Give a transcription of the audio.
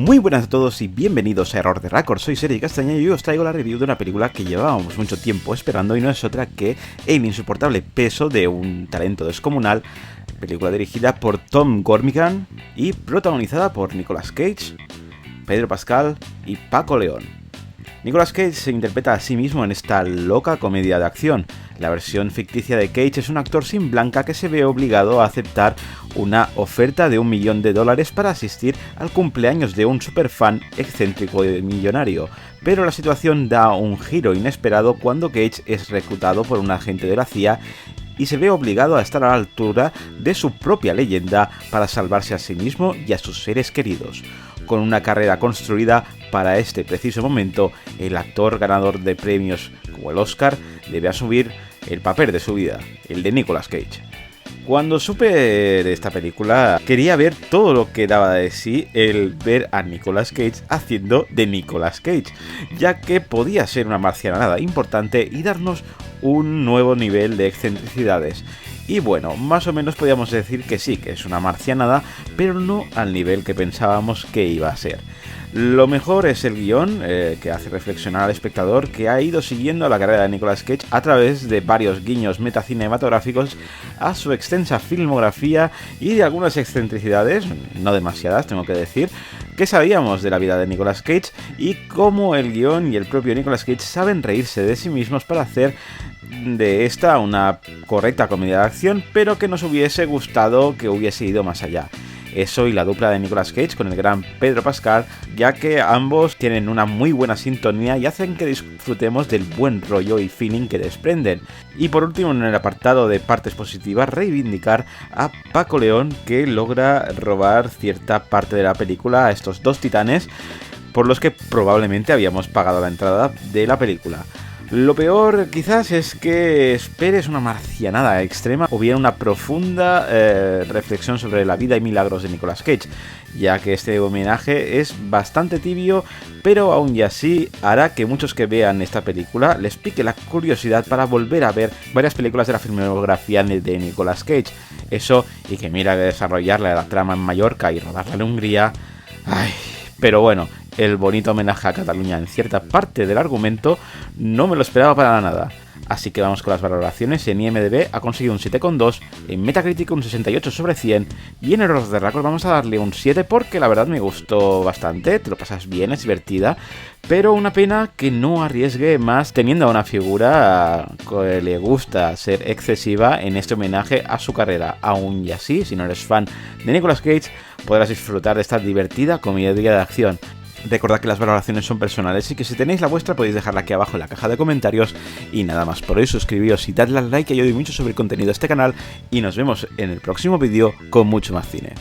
Muy buenas a todos y bienvenidos a Error de Record. Soy Sergi Castaña y hoy os traigo la review de una película que llevábamos mucho tiempo esperando y no es otra que El insoportable peso de un talento descomunal, película dirigida por Tom Gormican y protagonizada por Nicolas Cage, Pedro Pascal y Paco León. Nicolas Cage se interpreta a sí mismo en esta loca comedia de acción. La versión ficticia de Cage es un actor sin blanca que se ve obligado a aceptar una oferta de $1 millón para asistir al cumpleaños de un superfan excéntrico y millonario. Pero la situación da un giro inesperado cuando Cage es reclutado por un agente de la CIA y se ve obligado a estar a la altura de su propia leyenda para salvarse a sí mismo y a sus seres queridos. Con una carrera construida para este preciso momento, el actor ganador de premios como el Oscar debe asumir el papel de su vida, el de Nicolas Cage. Cuando supe de esta película, quería ver todo lo que daba de sí el ver a Nicolas Cage haciendo de Nicolas Cage, ya que podía ser una marcianada importante y darnos un nuevo nivel de excentricidades. Y bueno, más o menos podíamos decir que sí, que es una marcianada, pero no al nivel que pensábamos que iba a ser. Lo mejor es el guión, que hace reflexionar al espectador, que ha ido siguiendo la carrera de Nicolas Cage a través de varios guiños metacinematográficos a su extensa filmografía y de algunas excentricidades, no demasiadas tengo que decir, que sabíamos de la vida de Nicolas Cage y cómo el guión y el propio Nicolas Cage saben reírse de sí mismos para hacer de esta una correcta comedia de acción, pero que nos hubiese gustado que hubiese ido más allá. Eso y la dupla de Nicolas Cage con el gran Pedro Pascal, ya que ambos tienen una muy buena sintonía y hacen que disfrutemos del buen rollo y feeling que desprenden. Y por último, en el apartado de partes positivas, reivindicar a Paco León, que logra robar cierta parte de la película a estos dos titanes por los que probablemente habíamos pagado la entrada de la película. Lo peor quizás es que esperes una marcianada extrema o bien una profunda reflexión sobre la vida y milagros de Nicolas Cage, ya que este homenaje es bastante tibio, pero aún y así hará que muchos que vean esta película les pique la curiosidad para volver a ver varias películas de la filmografía de Nicolas Cage. Eso y que mira que desarrollarle la trama en Mallorca y rodarla en Hungría. Ay, pero bueno, el bonito homenaje a Cataluña en cierta parte del argumento no me lo esperaba para nada. Así que vamos con las valoraciones. En IMDb ha conseguido un 7,2, en Metacritic un 68 sobre 100 y en Error de Record vamos a darle un 7 porque la verdad me gustó bastante, te lo pasas bien, es divertida, pero una pena que no arriesgue más teniendo a una figura que le gusta ser excesiva en este homenaje a su carrera. Aún y así, si no eres fan de Nicolas Cage, podrás disfrutar de esta divertida comedia de acción. Recordad que las valoraciones son personales y que si tenéis la vuestra podéis dejarla aquí abajo en la caja de comentarios. Y nada más por hoy, suscribíos y dadle al like, que ayuda mucho sobre el contenido de este canal. Y nos vemos en el próximo vídeo con mucho más cine.